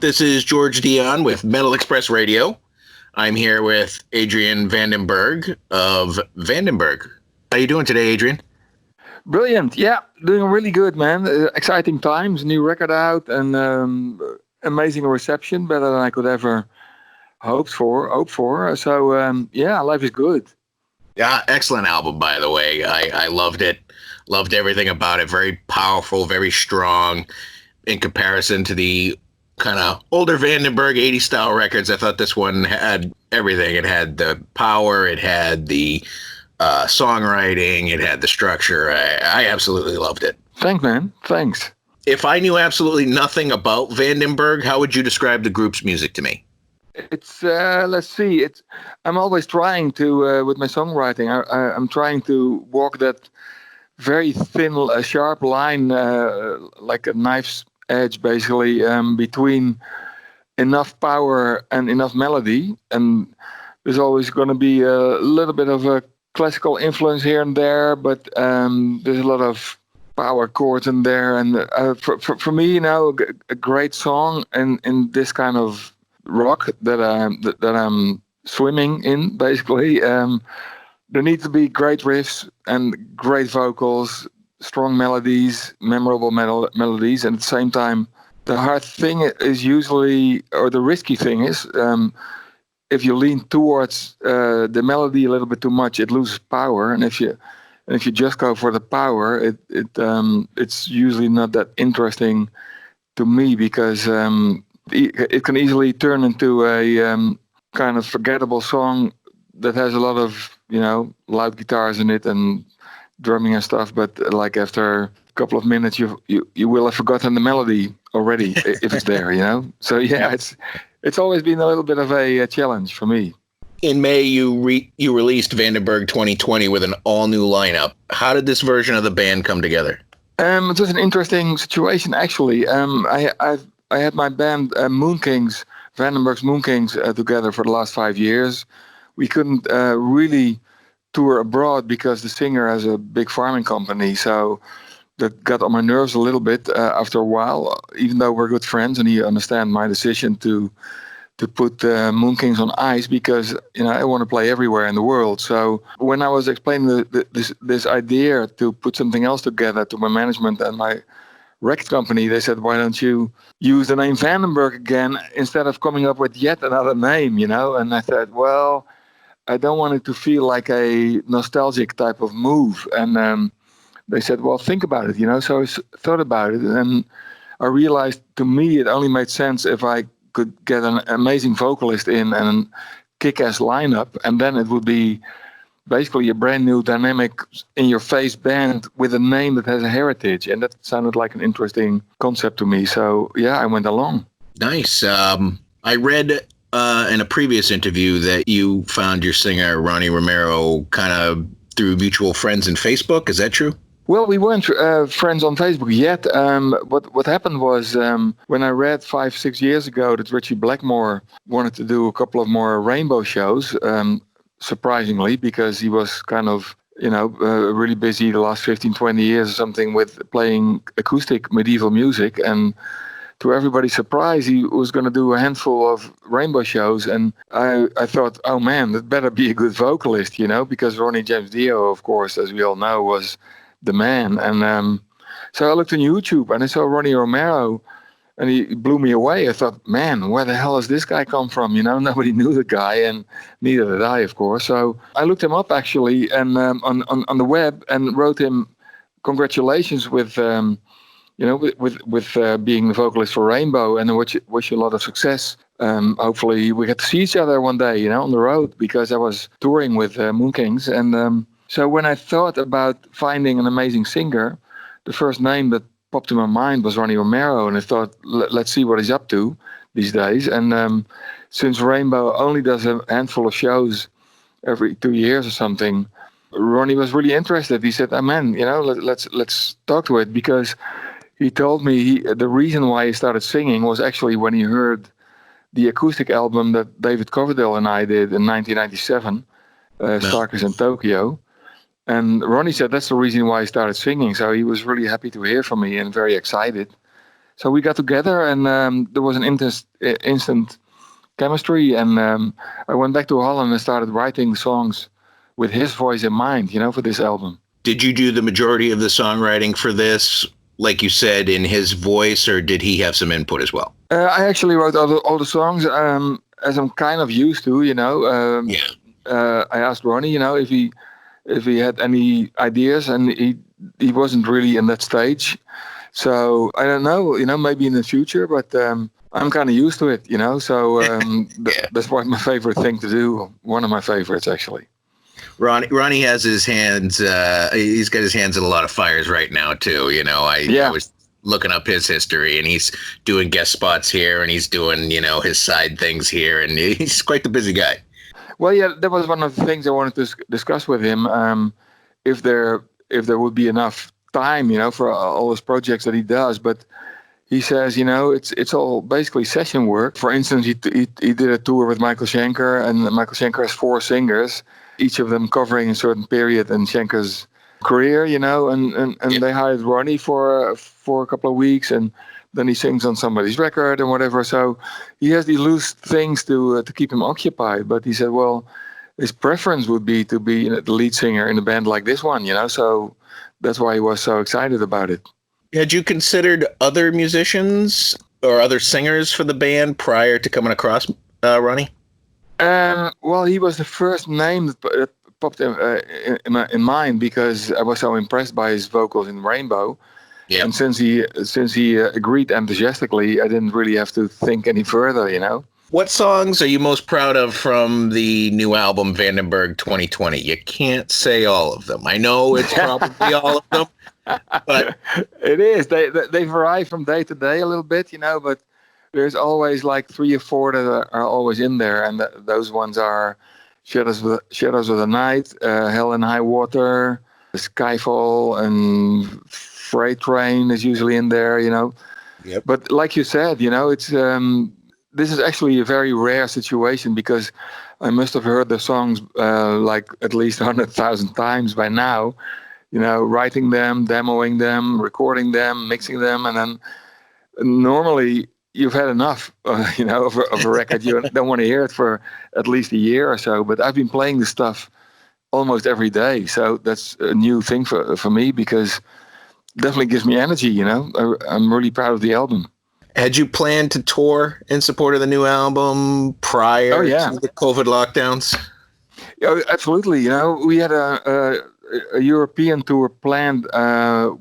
This is George Dionne with Metal Express Radio. I'm here with Adrian Vandenberg of Vandenberg. How you doing today, Adrian? Brilliant. Yeah, doing really good, man. Exciting times, new record out, and amazing reception, better than I could ever hope for. So, yeah, life is good. Yeah, excellent album, by the way. I loved it. Loved everything about it. Very powerful, very strong in comparison to the kind of older Vandenberg 80s style records. I thought this one had everything. It had the power, it had the songwriting, it had the structure. I absolutely loved it. Thanks, man. Thanks. If I knew absolutely nothing about Vandenberg, how would you describe the group's music to me? It's let's see. I'm always trying to with my songwriting. I'm trying to walk that very thin, sharp line, like a knife's edge, basically, between enough power and enough melody. And there's always going to be a little bit of a classical influence here and there, but there's a lot of power chords in there. And for me, you know, a great song in this kind of rock that I'm swimming in, basically. There need to be great riffs and great vocals, strong melodies, memorable melodies, and at the same time, the hard thing is usually, or the risky thing is, if you lean towards the melody a little bit too much, it loses power, and if you just go for the power, it's usually not that interesting to me, because it can easily turn into a kind of forgettable song that has a lot of, you know, loud guitars in it and drumming and stuff, but like after a couple of minutes you will have forgotten the melody already if it's there, you know. So yeah, it's always been a little bit of a challenge for me. In May, you released Vandenberg 2020 with an all-new lineup. How did this version of the band come together? It was an interesting situation, actually. I had my band Moonkings, Vandenberg's Moonkings, together for the last 5 years. We couldn't really tour abroad because the singer has a big farming company, so that got on my nerves a little bit after a while, even though we're good friends and he understands my decision to put Moonkings on ice, because, you know, I want to play everywhere in the world. So when I was explaining this idea to put something else together to my management and my record company, they said, why don't you use the name Vandenberg again instead of coming up with yet another name, you know? And I said, well, I don't want it to feel like a nostalgic type of move. And they said, well, think about it, you know? So I thought about it, and I realized, to me, it only made sense if I could get an amazing vocalist in and a kick-ass lineup, and then it would be basically a brand new, dynamic, in-your-face band with a name that has a heritage. And that sounded like an interesting concept to me. So, yeah, I went along. Nice. I read in a previous interview that you found your singer, Ronnie Romero, kind of through mutual friends in Facebook. Is that true? Well, we weren't friends on Facebook yet. What happened was, when I read 5-6 years ago that Richie Blackmore wanted to do a couple of more Rainbow shows, surprisingly, because he was kind of, you know, really busy the last 15-20 years or something with playing acoustic medieval music, and to everybody's surprise, he was going to do a handful of Rainbow shows. And I thought, oh man, that better be a good vocalist, you know, because Ronnie James Dio, of course, as we all know, was the man. And so I looked on YouTube and I saw Ronnie Romero, and he blew me away. I thought, man, where the hell has this guy come from? You know, nobody knew the guy, and neither did I, of course. So I looked him up, actually, and on the web, and wrote him congratulations with being the vocalist for Rainbow, and I wish you a lot of success. Hopefully we get to see each other one day, you know, on the road, because I was touring with Moonkings. And so when I thought about finding an amazing singer, the first name that popped in my mind was Ronnie Romero, and I thought, let's see what he's up to these days. And since Rainbow only does a handful of shows every 2 years or something, Ronnie was really interested. He said, oh man, you know, let's talk to it, because he told me the reason why he started singing was actually when he heard the acoustic album that David Coverdale and I did in 1997, Starkers in Tokyo. And Ronnie said that's the reason why he started singing. So he was really happy to hear from me and very excited. So we got together, and there was an instant chemistry, and I went back to Holland and started writing songs with his voice in mind, for this album. Did you do the majority of the songwriting for this, like you said, in his voice, or did he have some input as well? I actually wrote all the songs as I'm kind of used to, Yeah. I asked Ronnie, if he had any ideas, and he wasn't really in that stage. So I don't know, maybe in the future, but I'm kind of used to it, So Yeah. that's my favorite thing to do. One of my favorites, actually. Ronnie has his hands. He's got his hands in a lot of fires right now too. I Yeah. was looking up his history, and he's doing guest spots here, and he's doing his side things here, and he's quite the busy guy. Well, yeah, that was one of the things I wanted to discuss with him. If there would be enough time, for all his projects that he does, but he says, it's all basically session work. For instance, he did a tour with Michael Schenker, and Michael Schenker has 4 singers, each of them covering a certain period in Schenker's career, and Yeah. they hired Ronnie for a couple of weeks, and then he sings on somebody's record and whatever. So he has these loose things to keep him occupied. But he said, well, his preference would be to be the lead singer in a band like this one, So that's why he was so excited about it. Had you considered other musicians or other singers for the band prior to coming across Ronnie? Well, he was the first name that popped in mind because I was so impressed by his vocals in Rainbow. Yeah. And since he agreed enthusiastically, I didn't really have to think any further, What songs are you most proud of from the new album Vandenberg 2020? You can't say all of them. I know it's probably all of them, but it is. They vary from day to day a little bit, but there's always like 3 or 4 that are always in there, and those ones are Shadows of the Night, Hell and High Water, Skyfall, and Freight Train is usually in there, Yep. But like you said, it's this is actually a very rare situation because I must have heard the songs like at least 100,000 times by now, writing them, demoing them, recording them, mixing them, and then normally you've had enough, of a record. You don't want to hear it for at least a year or so. But I've been playing this stuff almost every day, so that's a new thing for me because it definitely gives me energy. I'm really proud of the album. Had you planned to tour in support of the new album prior to the COVID lockdowns? Yeah, absolutely. We had a European tour planned,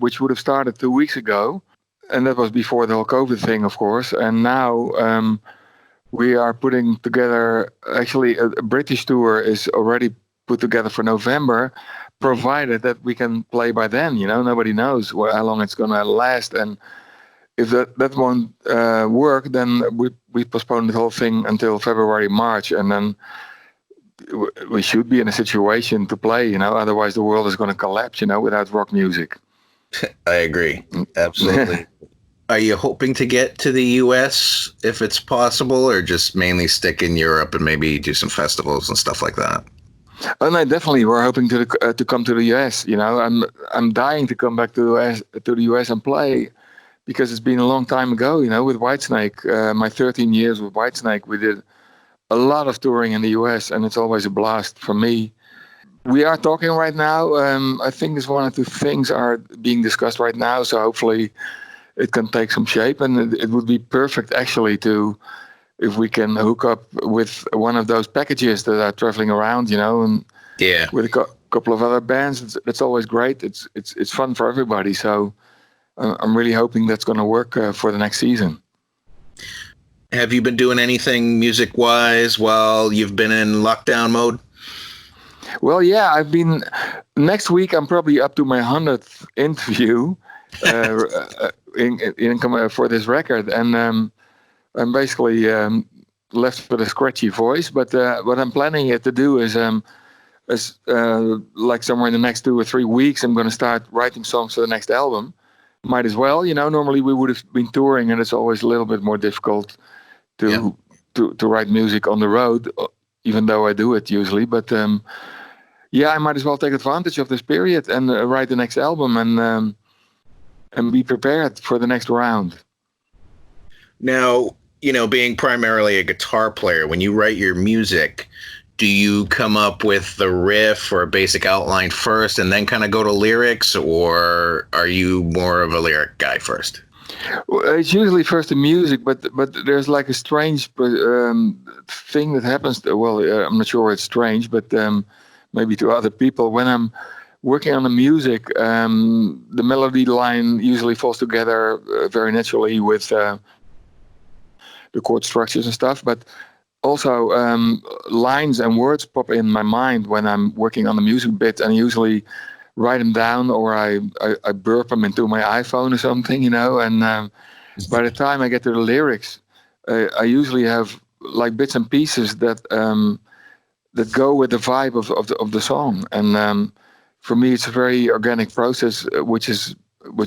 which would have started 2 weeks ago. And that was before the whole COVID thing, of course. And now we are putting together, actually, a British tour is already put together for November, provided that we can play by then. Nobody knows how long it's going to last. And if that won't work, then we postpone the whole thing until February, March. And then we should be in a situation to play, otherwise the world is going to collapse, without rock music. I agree. Absolutely. Are you hoping to get to the US if it's possible, or just mainly stick in Europe and maybe do some festivals and stuff like that? Oh no, definitely. We're hoping to come to the US. I'm dying to come back to the US and play because it's been a long time ago. With Whitesnake, my 13 years with Whitesnake, we did a lot of touring in the US, and it's always a blast for me. We are talking right now. I think this 1 or 2 things are being discussed right now, so hopefully it can take some shape, and it would be perfect actually if we can hook up with one of those packages that are traveling around, and with a couple of other bands. It's always great. It's fun for everybody. So I'm really hoping that's going to work for the next season. Have you been doing anything music-wise while you've been in lockdown mode? Well, yeah, next week I'm probably up to my 100th interview for this record, and I'm basically left with a scratchy voice. But what I'm planning to do is like somewhere in the next 2 or 3 weeks, I'm going to start writing songs for the next album. Might as well, normally we would have been touring, and it's always a little bit more difficult to write music on the road, even though I do it usually. But I might as well take advantage of this period and write the next album and be prepared for the next round. Now, being primarily a guitar player, when you write your music, do you come up with the riff or a basic outline first and then kind of go to lyrics, or are you more of a lyric guy first? Well, it's usually first the music, but there's like a strange thing that happens. Well, I'm not sure it's strange, but maybe to other people when I'm working on the music, the melody line usually falls together very naturally with the chord structures and stuff. But also lines and words pop in my mind when I'm working on the music bit, and I usually write them down, or I burp them into my iPhone or something, and by the time I get to the lyrics, I usually have like bits and pieces that go with the vibe of the song. And for me, it's a very organic process, which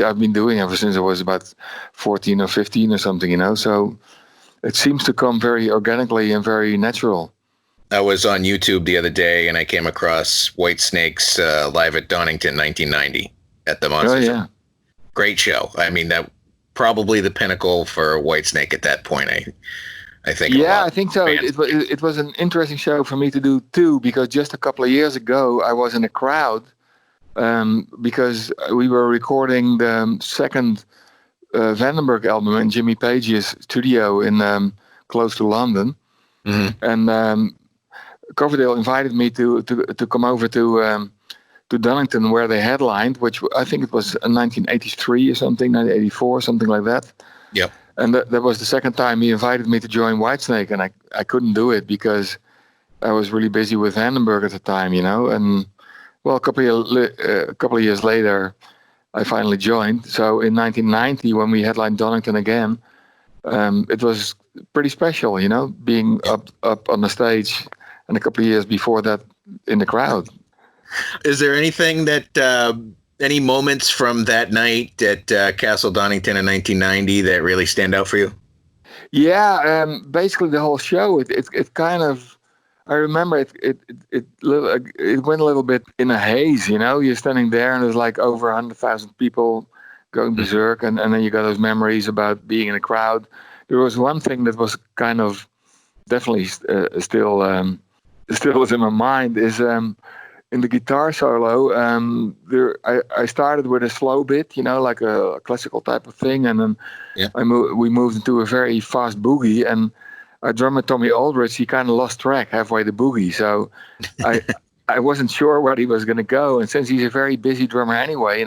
I've been doing ever since I was about 14 or 15 or something, So it seems to come very organically and very natural. I was on YouTube the other day and I came across Whitesnake's live at Donington 1990 at the Oh Monsters. yeah, Great show. I mean, that probably the pinnacle for Whitesnake at that point. I think. yeah, I think so. It was an interesting show for me to do too, because just a couple of years ago I was in a crowd because we were recording the second Vandenberg album in Jimmy Page's studio in close to London, and Coverdale invited me to come over to Donington where they headlined, which I think it was 1983 or something, 1984, something like that. Yep. And that was the second time he invited me to join Whitesnake, and I couldn't do it because I was really busy with Vandenberg at the time, And well, a couple of years later, I finally joined. So in 1990, when we headlined Donington again, it was pretty special, being up on the stage, and a couple of years before that in the crowd. Is there anything any moments from that night at Castle Donington in 1990 that really stand out for you? Yeah, basically the whole show. It kind of. I remember it went a little bit in a haze. You're standing there and there's like over 100,000 people going berserk, and then you got those memories about being in a crowd. There was one thing that was kind of definitely still was in my mind is in the guitar solo. I started with a slow bit, like a classical type of thing, and then we moved into a very fast boogie, and our drummer Tommy Aldrich, he kind of lost track halfway the boogie, so I wasn't sure where he was going to go. And since he's a very busy drummer anyway,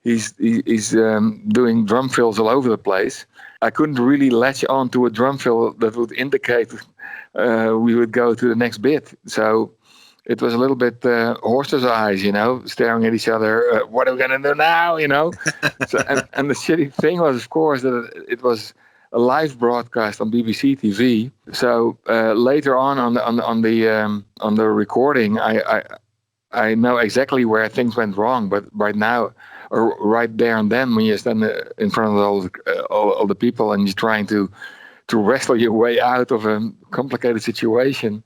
he's doing drum fills all over the place. I couldn't really latch on to a drum fill that would indicate we would go to the next bit. So it was a little bit horse's eyes, staring at each other. What are we going to do now, So, and the shitty thing was, of course, that it was a live broadcast on BBC TV. So later on the recording, I know exactly where things went wrong. But right now, or right there and then, when you stand in front of all the people and you're trying to wrestle your way out of a complicated situation,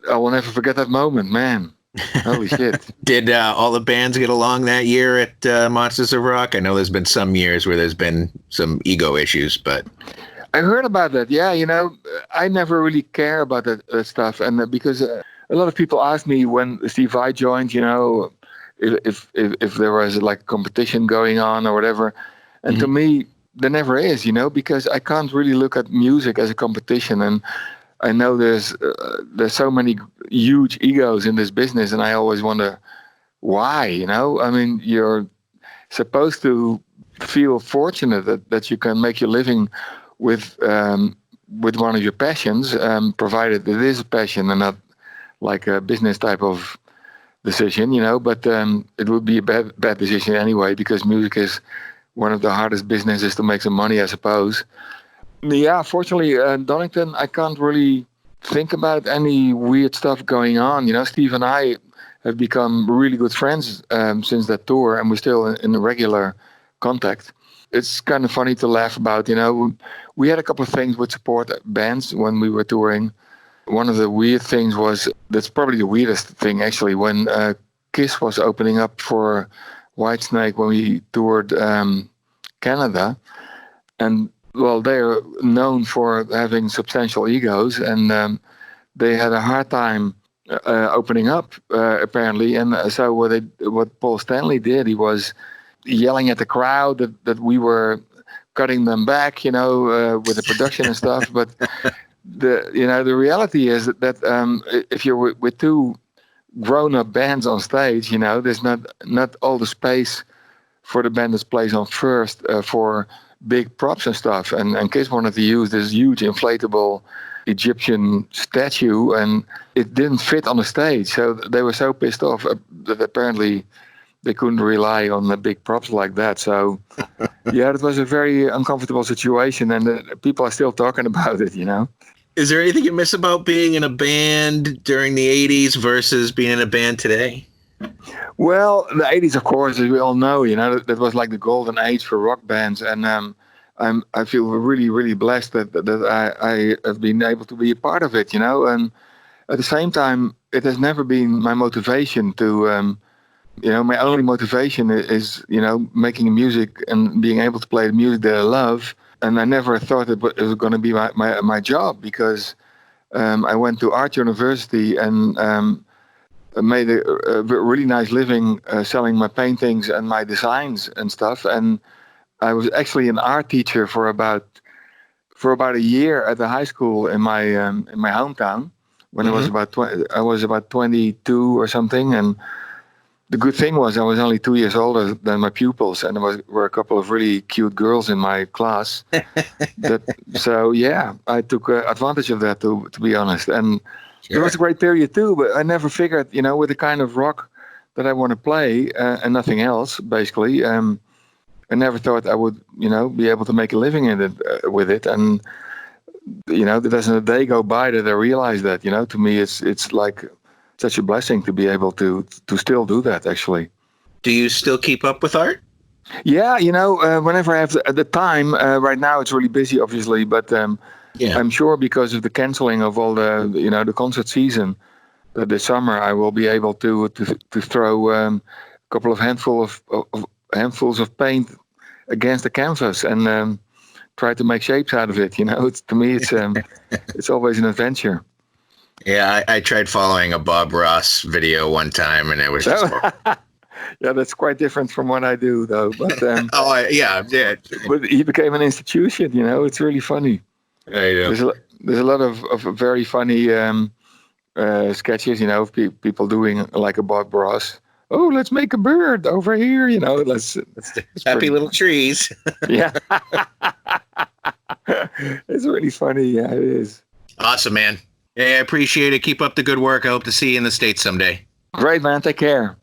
I will never forget that moment, man. Holy shit. Did all the bands get along that year at Monsters of Rock? I know there's been some years where there's been some ego issues, but I heard about that. Yeah, I never really care about that stuff, and because a lot of people asked me when Steve Vai joined, if there was like a competition going on or whatever, and to me there never is, because I can't really look at music as a competition, and I know there's so many huge egos in this business, and I always wonder why. I mean, you're supposed to feel fortunate that you can make your living with one of your passions, provided it is a passion and not like a business type of decision. But it would be a bad decision anyway, because music is one of the hardest businesses to make some money, I suppose. Yeah, fortunately, Donington, I can't really think about any weird stuff going on. Steve and I have become really good friends since that tour, and we're still in regular contact. It's kind of funny to laugh about. We had a couple of things with support bands when we were touring. One of the weird things was, that's probably the weirdest thing actually, when Kiss was opening up for Whitesnake when we toured Canada, and well, they're known for having substantial egos, and they had a hard time opening up, apparently. And so what Paul Stanley did, he was yelling at the crowd that we were cutting them back, with the production and stuff. But the reality is that if you're with two grown-up bands on stage, there's not all the space for the band that plays on first for big props and stuff. And Kiss wanted to use this huge inflatable Egyptian statue, and it didn't fit on the stage. So they were so pissed off that apparently they couldn't rely on the big props like that. So yeah, it was a very uncomfortable situation, and people are still talking about it. Is there anything you miss about being in a band during the 80s versus being in a band today? Well, the 80s, of course, as we all know, that was like the golden age for rock bands. And I feel really, really blessed that I have been able to be a part of it, And at the same time, it has never been my motivation to, my only motivation is, making music and being able to play the music that I love. And I never thought it was going to be my job, because I went to art university and made a really nice living selling my paintings and my designs and stuff. And I was actually an art teacher for about a year at the high school in my hometown when I was about 20, I was about 22 or something. And the good thing was I was only 2 years older than my pupils, and there were a couple of really cute girls in my class. So yeah, I took advantage of that, to be honest. And it was a great period too, but I never figured, with the kind of rock that I want to play and nothing else, basically. I never thought I would, be able to make a living in it with it. And there doesn't a day go by that I realize that. To me, it's like such a blessing to be able to still do that. Actually. Do you still keep up with art? Yeah, whenever I have the time. Right now, it's really busy, obviously, but I'm sure because of the canceling of all the concert season, that this summer I will be able to throw a couple of handfuls of paint against the canvas and try to make shapes out of it. To me, it's always an adventure. Yeah, I tried following a Bob Ross video one time, and it was just yeah, that's quite different from what I do, though. But yeah. But he became an institution. It's really funny. There's a lot of very funny sketches, of people doing like a Bob Ross. Oh, let's make a bird over here, Let's happy little trees. Yeah, it's really funny. Yeah, it is. Awesome, man. Yeah, I appreciate it. Keep up the good work. I hope to see you in the States someday. Great, man. Take care.